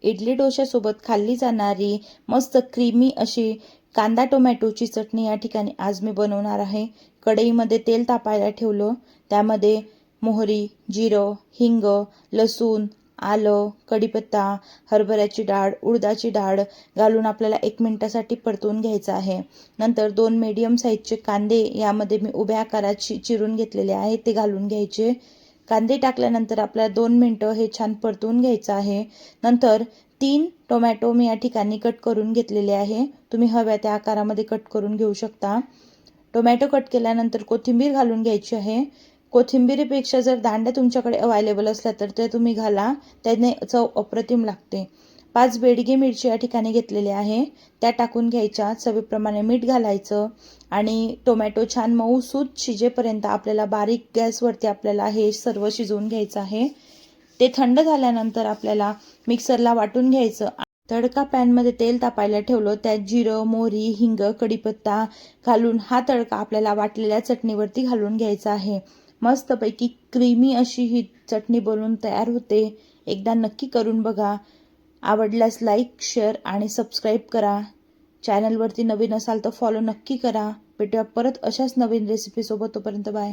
इडली डोश्यासोबत खाल्ली जाणारी मस्त क्रीमी अशी कांदा टोमॅटोची चटणी या ठिकाणी आज मी बनवणार आहे। कढईमध्ये तेल तापायला ठेवलं, त्यामध्ये मोहरी, जिरं, हिंग, लसूण, आलं, कढीपत्ता, हरभऱ्याची डाळ, उडदाची डाळ घालून आपल्याला 1 मिनिटासाठी परतवून घ्यायचं आहे। नंतर 2 मीडियम साईजचे कांदे यामध्ये मी उभ्या आकारात चिरून घेतलेले आहे ते घालून घ्यायचे। कांदे टाकल्यानंतर आपल्याला 2 मिनिटं हे छान परतवून घ्यायचं आहे। नंतर 3 टोमॅटो मी या ठिकाणी कट करून घेतलेले आहे। तुम्ही हव्या त्या आकारामध्ये कट करून घेऊ शकता। टोमॅटो कट केल्यानंतर कोथिंबीर घालून घ्यायची आहे। कोथिंबीरीपेक्षा जर दांड्या तुमच्याकडे अवेलेबल असल्या तर ते तुम्ही घाला, त्याने चव अप्रतिम लागते। 5 बेडगी मिरची या ठिकाणी घेतलेली आहे, त्या टाकून घ्यायच्या। चवीप्रमाणे मीठ घालायचं आणि टोमॅटो छान मऊसूत शिजेपर्यंत आपल्याला बारीक गॅसवरती आपल्याला हे सर्व शिजवून घ्यायचं आहे। ते थंड झाल्यानंतर आपल्याला मिक्सरला वाटून घ्यायचं। तडका पॅनमध्ये तेल तापायला ठेवलं, त्यात जिरं, मोहरी, हिंग, कढीपत्ता घालून हा तडका आपल्याला वाटलेल्या चटणीवरती घालून घ्यायचा आहे। मस्तपैकी क्रीमी अशी ही चटणी बनवून तयार होते। एकदा नक्की करून बघा। आवडल्यास लाईक, शेअर आणि सबस्क्राईब करा। चॅनलवरती नवीन असाल तर फॉलो नक्की करा। भेटूया परत अशाच नवीन रेसिपीसोबत, तोपर्यंत बाय।